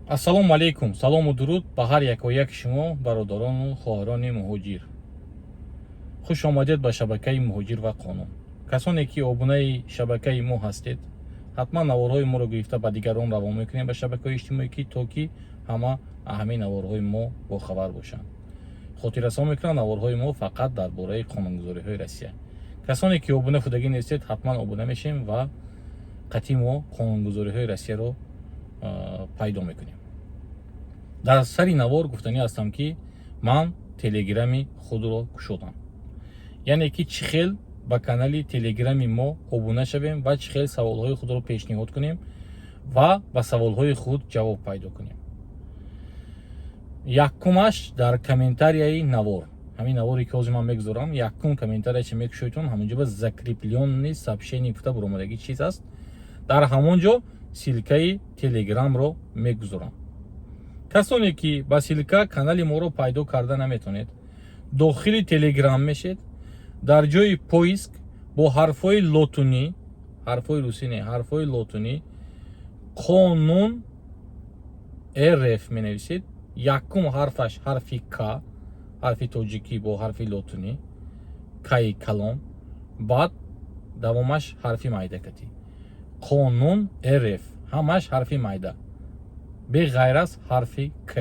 ассалому алейкум, салому дуруд ба ҳар якояки шумо бародарону хоҳарони муҳоҷир. хуш омадед ба шабакаи муҳоҷир ва қонун. Касоне ки обунаи шабакаи мо ҳастед, ҳатман наворҳои моро гирифта ба дигарон равон мекунем ба шабакаҳои иҷтимоӣ, ки то ки ҳама ҳамин наворҳои мо бохабар бошанд. хотиррасон мекунам наворҳои мо фақат дар бораи қонунгузориҳои Россия. Касоне ки обуна шудагӣ нестед, ҳатман обуна мешем ва қатъи мо қонунгузориҳои Россияро пайдо мекунем. дар сари навор гуфтанӣ ҳастам ки ман телеграми худро кушодам. яъне ки чӣ хел ба канали телеграми мо обуна шавем ва чӣ хел саволҳои худро пешниҳод кунем ва ба саволҳои худ ҷавоб пайдо кунем. якумаш дар комментарияи навор, ҳамин наворе ки ҳозир ман мегузорам, якум комментарияше мекушоитон ҳамонҷо ба закреплённи сообщение гуфта буромадагӣ чиз аст. дар ҳамонҷо силкаи телеграмро мегузорам. касоне ки ба силка канали моро пайдо карда наметонед, дохили телеграм мешед, дар ҷои поиск бо ҳарфҳои лотунӣ, ҳарфҳои русӣ не, ҳарфҳои лотунӣ қонун рф менависед. якум ҳарфаш ҳарфи к, ҳарфи тоҷикӣ бо ҳарфи лотунӣ, каи калон, баъд давомаш ҳарфи майдакатӣ. қонун рф, ҳамаш ҳарфи майда, беғайр аз ҳарфи к,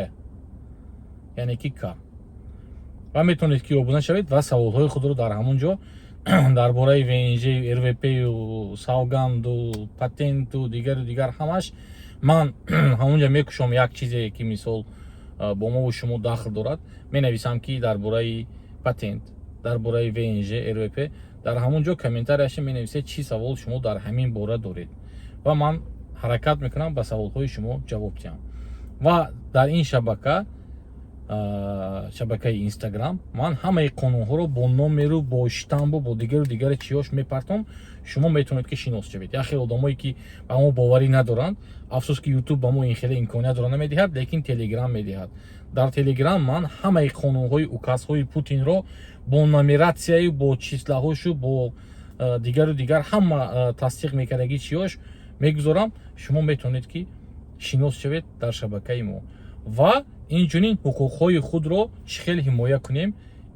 яъне ки к. ва метавонед ки обуна шавед ва саволҳои худро дар ҳамон ҷо дар бораи внж, рвпу, савганду, патенту дигар ҳамаш ман ҳамон ҷо мекушам. як чизе ки мисол бо мо шумо дахл дорад, менависам ки дар бораи патент, дар бораи внж, рвп, дар ҳамон ҷо комментарияше менависед чӣ савол шумо дар ҳамин бора доред ва ман ҳаракат мекунам ба саволҳои шумо ҷавоб диҳам. ва дар ин шабакаи инстаграм ман ҳамаи қонунҳоро бо номеру, бо штамбу, бо дигари чиҳош мепартом. шумо метавонед ки шинос шавед. як хел одамое ки ба мо боварӣ надоранд, афсус ки ютуб ба мо ин хеле имкониятро намедиҳад, лекин телеграм медиҳад. дар телеграм ман ҳамаи қонунҳои указҳои Путинро бо номератсияю, бо числаҳошу, бо дигар ҳама тасдиқ мекардагӣ чиҳош мегузорам. шумо метавонед ки шинос шавед дар шабакаи мо ва инчунин ҳуқуқҳои худро чӣ хел ҳимоя кунем,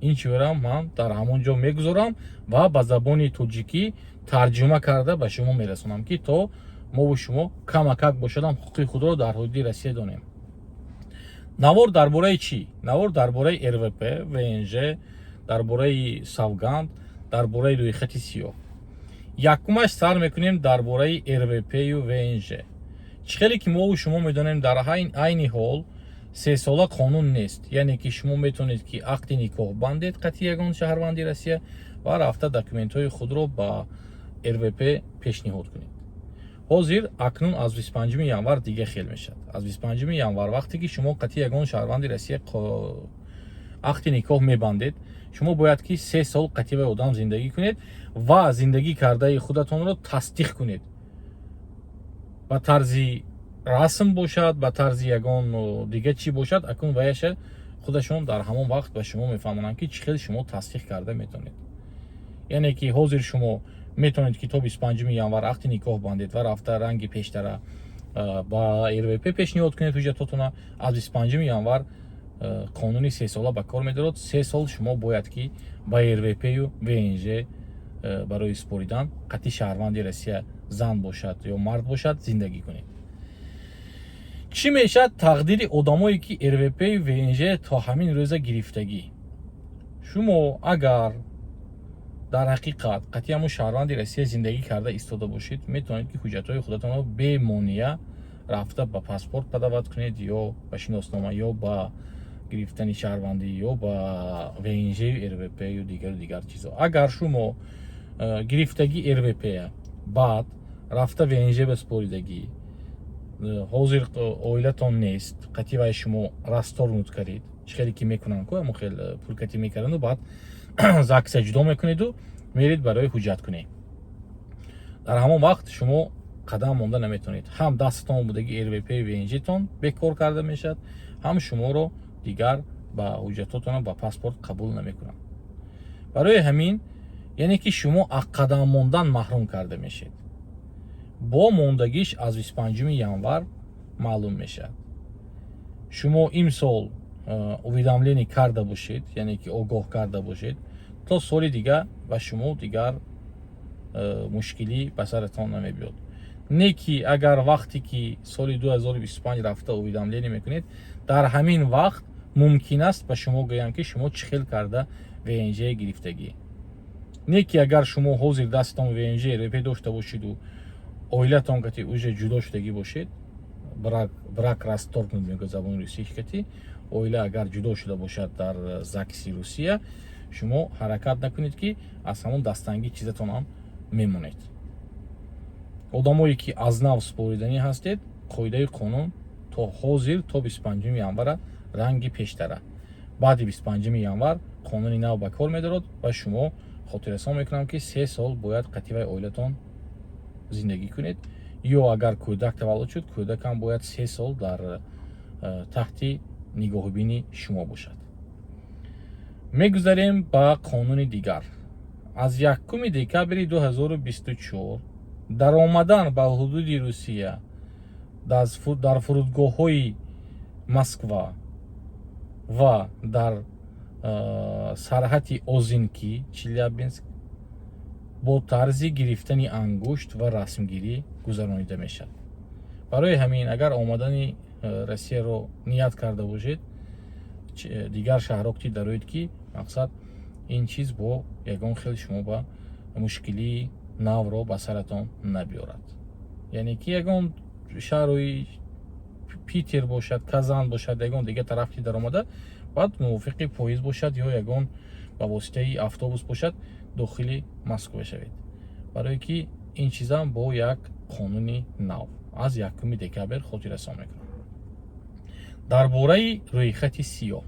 ин чиёра ман дар ҳамон ҷо мегузорам ва ба забони тоҷикӣ тарҷума карда ба шумо мерасонам, ки то мо шумо камакак бошадам ҳуқуқи худро дар ҳудуди Россия донем. навор дар бораи чӣ? Навор дар бораи рвп, внж, дар бораи савганд, дар бораи рӯйхати сиёҳ. якумаш сар мекунем дар бораи рвпу внж. чӣ хеле ки мо шумо медонем, дар айни ҳол 3 сола қонун нест, яъне ки шумо метавонед ки ақди никоҳ бандед қатъи ягон шаҳрванди Россия ва рафта документҳои худро ба рвп пешниҳод кунед. ҳозир акнун аз 25 январ дига хел мешавад. аз 25 январ вақте ки шумо қатъи ягон шаҳрванди Россия ақди никоҳ мебандед, шумо бояд ки 3 сол қатъи вай одам зиндагӣ кунед ва зиндагӣ кардаи худатонро тасдиқ кунед. ба тарзи расм бошад, ба тарзи ягон дига чӣ бошад, акун ваяша худашон дар ҳамон вақт ба шумо мефаҳмонанд ки чӣ хел шумо тасдиқ карда метавонед. яъне ки ҳозир шумо метавонед ки то 25 январ ақди никоҳ бандед ва рафта ранги пештара ба рвп пешниҳод кунед ҳуҷҷатотона. аз 25 январ қонуни 3 сола ба кор медорад. 3 сол шумо бояд ки ба рвпу внж барои споридан қатъи шаҳрванди Россия зан бошад ё мард бошад зиндагӣ кунед. чӣ мешавад тақдири одамое ки рвп внж то ҳамин рӯза гирифтагӣ? шумо агар дар ҳақиқат қатъи ҳамун шаҳрванди Россия зиндагӣ карда истода бошед, метавонед ки ҳуҷҷатҳои худатонро бемонеа рафта ба паспорт падават кунед, ё ба шиноснома, ё ба гирифтани шаҳрвандӣ, ё ба внж рвп ё дигар чизо. агар шумо гирифтагӣ рвп баъд рафта внж беспоридагӣ, ҳозир оилатон нест, қатъи вай шумо расторнут карид, чӣ хеле ки мекунанд ко ҳамон хел пулкатӣ мекарданду баъд заксия ҷудо мекунеду мерид барои ҳуҷҷаткунӣ. дар ҳамон вақт шумо қадам монда наметавонед. ҳам дастатон будагӣ рвп внжтон бекор карда мешавад, ҳам шуморо дигар ба ҳуҷҷатотон ба паспорт қабул намекунанд. барои ҳамин яъне ки шумо аз қадам мондан маҳрум карда мешавед. бо мондагиш аз 25 январ маълум мешавад. шумо имсол уведомление карда бошед, яъне ки огоҳ карда бошед, то соли дигар ба шумо дигар мушкилӣ ба саратон намебиёд. Не ки агар вақте ки соли 2025 рафта уведомление мекунед, дар ҳамин вақт мумкин аст ба шумо гӯям ки шумо чӣ хел карда ВНЖ гирифтагӣ. Не ки агар шумо ҳозир дастон ВНЖ репе дошта бошеду оилатон кати уже ҷудо шудагӣ бошед, брак расторгнут мегӯяд забони русияи кати, оила агар ҷудо шуда бошад дар ЗАГСи Русия, шумо ҳаракат накунед ки аз ҳамон дастангӣ чизатон ҳам мемонед. одамое ки аз нав супориданӣ ҳастед, қоидаи қонун то ҳозир то 25 январа ранги пештара. баъди 25 январ қонуни нав ба кор медорад ва шумо хотиррасон мекунам ки 3 сол бояд қатъи оилатон зиндагӣ кунед, ё агар кӯдак таваллуд шуд, кӯдакам бояд 3 сол дар таҳти нигоҳубини шумо бошад. Мегузарем ба қонуни дигар. Аз 1 декабри 2024 даромадан ба ҳудуди Русия дар фурудгоҳҳои Москва ва дар сарҳати Озинки, Челябинск бо тарзи гирифтани ангушт ва расмгирӣ гузаронида мешавад. барои ҳамин агар омадани Россияро ният карда бошед, дигар шаҳрҳо ки дароед ки мақсад ин чиз бо ягон хел шумо ба мушкилии навро ба саратон набиёрад. яъне ки ягон шаҳрои Питер бошад, Казан бошад, ягон дигар тараф ки даромада, баъд мувофиқи поезд бошад ё ягон ба воситаи автобус бошад, дохили Москва шавед. барое ки ин чизам бо як қонуни нав аз 1 декабр хотиррасон мекунам. дар бораи рӯйхати сиёҳ,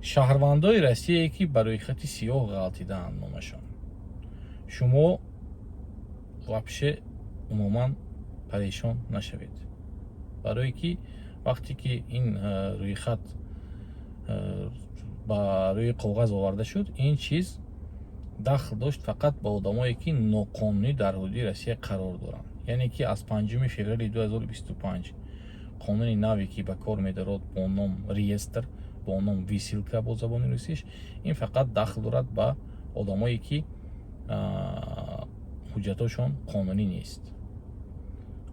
шаҳрвандои Россие ки ба рӯйхати сиёҳ ғалтидаанд номашон, шумо вобше умуман парешон нашавед. барое ки вақте ки ин рӯйхат ба рӯи коғаз оварда шуд, ин чиз дахл дошт фақат ба одамое ки ноқонунӣ дар ҳудуди Россия қарор доранд. яъне ки аз 5 феврали 2025 қонуни наве ки ба кор медорад бо ном реестр, бо ном висилка бо забони русиш, ин фақат дахл дорад ба одамое ки ҳуҷҷатошон қонунӣ нест.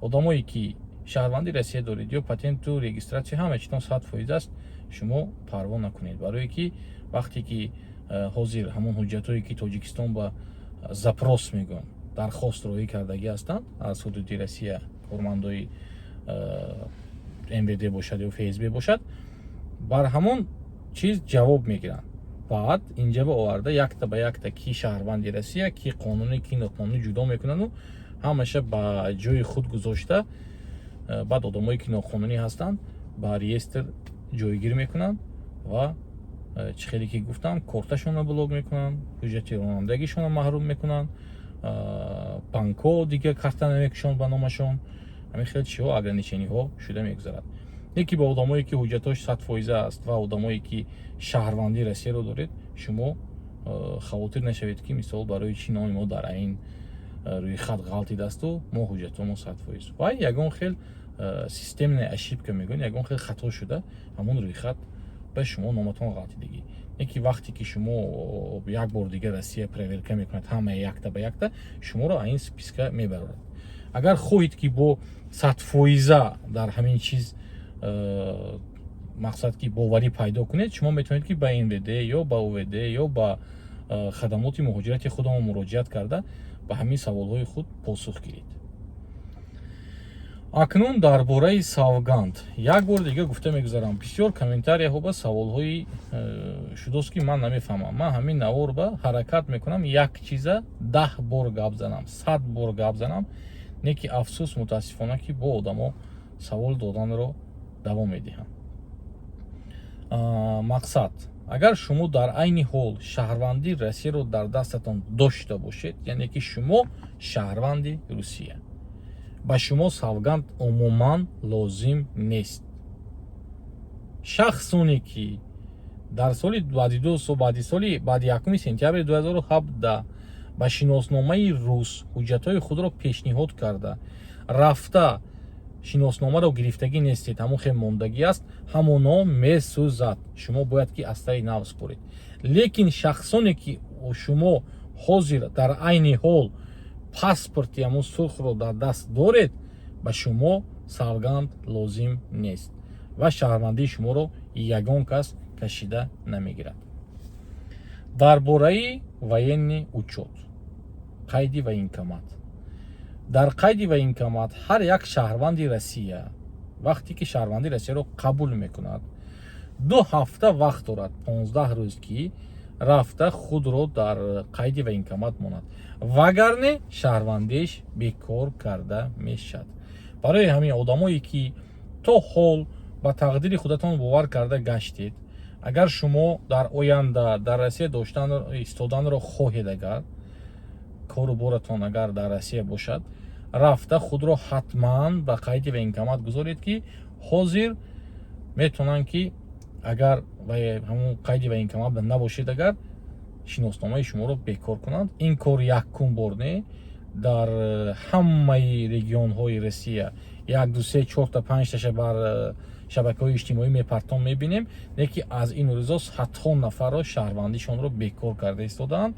одамое ки шаҳрвандии Россия доред ё патенту регистратсия, ҳама читон 100% аст, шумо парво накунед. барое ки вақте ки ҳозир ҳамон ҳуҷҷатое ки Тоҷикистон ба запрос мегӯянд, дархост роҳӣ кардагӣ ҳастанд аз ҳудуди Россия, кормандои МВД бошад ё ФСБ бошад, бар ҳамон чиз ҷавоб мегиранд. баъд инҷа ба оварда якта ба якта ки шаҳрванди Россия, ки қонунӣ, ки ноқонунӣ ҷудо мекунанду ҳамаша ба ҷои худ гузошта, баъд одамое ки ноқонунӣ ҳастанд ба реестр ҷойгирӣ мекунанд ва чӣ хеле ки гуфтам, корташонро блок мекунанд, ҳуҷҷати ронандагишонро маҳрум мекунанд, банкҳо дигар карта намекушанд ба номашон, ҳамин хел чиҳо ограничениҳо шуда мегузарад. не ки ба одамое ки ҳуҷҷатош 100% аст ва одамое ки шаҳрвандии Россияро доред, шумо хавотир нашавед ки мисол барои чӣ номи мо дар ин рӯйхат ғалтидасту мо ҳуҷҷатомо 100%. вай ягон хел системная ошибка мегӯянд, ягон хел хато шуда ҳамон рӯйхат ба шумо номатон ғалтидагӣ. не ки вақте ки шумо як бор дигар Россия проверка мекунад, ҳама якта ба якта шуморо аз ин списка мебарорад. агар хоҳед ки бо 100% дар ҳамин чиз мақсад ки боварӣ пайдо кунед, шумо метавонед ки ба МВД ё ба ОВД ё ба хадамоти муҳоҷирати худамон муроҷиат карда ба ҳамин саволҳои худ посух гиред. акнун дар бораи савганд як бор дигар гуфта мегузарам, бисёр комментарияҳо ба саволҳои шудост ки ман намефаҳмам. ман ҳамин навор ба ҳаракат мекунам, як чиза 10 бор гап занам, 100 бор гап занам, не ки афсӯс мутаассифона ки бо одамо савол доданро давом медиҳам. мақсад, агар шумо дар айни ҳол шаҳрвандии Россияро дар дастатон дошта бошед, яъне ки шумо шаҳрванди Русия, ба шумо савганд умуман лозим нест. шахсоне ки дар соли баъди 1 сентябри 2017 ба шиносномаи рус ҳуҷҷатҳои худро пешниҳод карда, рафта шиносномаро гирифтагӣ нестед, ҳамон хел мондагӣ аст, ҳамоно месӯзад. Шумо бояд ки аз тари нав според. лекин шахсоне ки шумо ҳозир дар айни ҳол паспорти ҳамон сурхро дар даст доред, ба шумо савганд лозим нест ва шаҳрвандии шуморо ягон кас кашида намегирад. дар бораи военный учёт, қайди военкомат. дар қайди военкомат ҳар як шаҳрванди Россия вақте ки шаҳрвандии Россияро қабул мекунад, 2 ҳафта вақт дорад, 15 рӯз ки рафта худро дар қайди военкомат монад, вагарне шаҳрвандиш бекор карда мешавад. барои ҳамин одамое ки то ҳол ба тақдири худатон бовар карда гаштед, агар шумо дар оянда дар Россия истоданро хоҳед, агар кору боратон агар дар Россия бошад, рафта худро ҳатман ба қайди военкомат гузоред ки ҳозир метавонанд ки агар ҳамон қайди военкомат набошед, агар шиносномаи шуморо бекор кунанд. ин кор якум бор не, дар ҳамаи регионҳои Россия 1, 2, 3, 4 та 5 таша бар шабакаҳои иҷтимоӣ мепартон мебинем, неки аз ин рӯзо садҳо нафарро шаҳрвандишонро бекор карда истодаанд.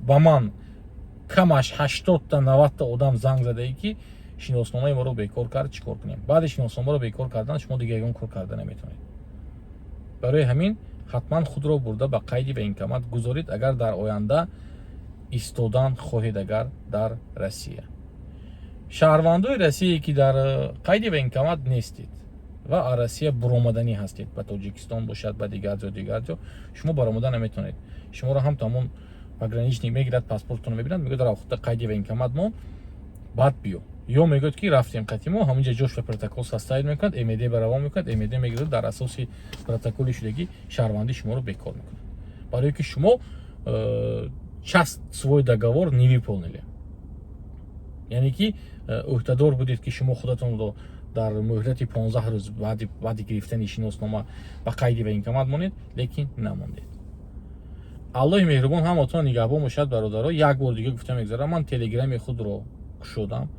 ба ман камаш 80 та 90 та одам занг задаи ки шиносномаи моро бекор кард, чӣ кор кунем? баъди шиносномаро бекор кардан шумо дигар ягон кор карда наметавонед. барои ҳамин ҳатман худро бурда ба қайди военкомат гузоред, агар дар оянда истодан хоҳед, агар дар Россия. шаҳрвандои Россия ки дар қайди военкомат нестед ва аз Россия буромаданӣ ҳастед, ба Тоҷикистон бошад, ба дигар ҷо, шумо баромада наметавонед. шуморо ҳам тамом пограничник мегирад, паспортатонро мебинад, мегӯяд рафта қайди военкомат мон, баъд биё. ё мегӯяд ки рафтем қатимо, ҳамунҷа ҷошро протокол составид мекунад, МД баравон мекунад, МД мегирад, дар асоси протоколи шудагӣ шаҳрвандии шуморо бекор мекунад. барое ки шумо часть свой договор не выполнили. яъне ки уҳдадор будед ки шумо худатонро дар муҳлати 15 рӯз баъди гирифтани шиноснома ба қайди военкомат монед, лекин намондед. аллоҳи меҳрубон ҳамотон нигаҳбон бошад бародаро. як бор дига гуфта мегзарам, ман телеграми худро кушодам.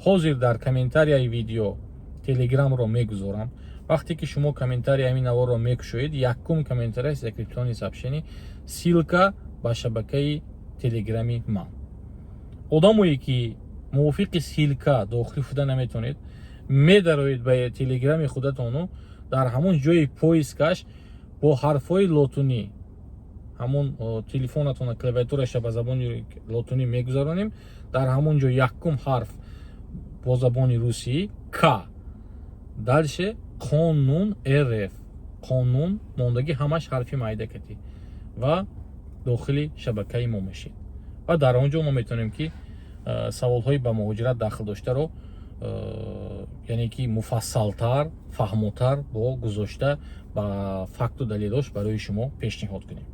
ҳозир дар комментарияи видео телеграмро мегузорам. вақте ки шумо комментарияи ҳамин наворро мекушоед, якум комментария закреплённый сообщение, ссилка ба шабакаи телеграми ман. одамое ки мувофиқи ссилка дохил шуда наметавонед, медароед ба телеграми худатону, дар ҳамон ҷои поискаш бо ҳарфҳои лотунӣ, ҳамон телефонатона клавиатураша ба забони лотунӣ мегузаронем, дар ҳамон ҷо якум ҳарф бо забони русӣ к, дальше қонун РФ, қонун мондагӣ ҳамаш ҳарфи майдакатӣ ва дохили шабакаи мо мешед. ва дар он ҷо мо метавонем ки саволҳои ба муҳоҷират дахл доштаро яъне ки муфассалтар, фаҳмотар бо гузошта ба факту далелош барои шумо пешниҳод кунем.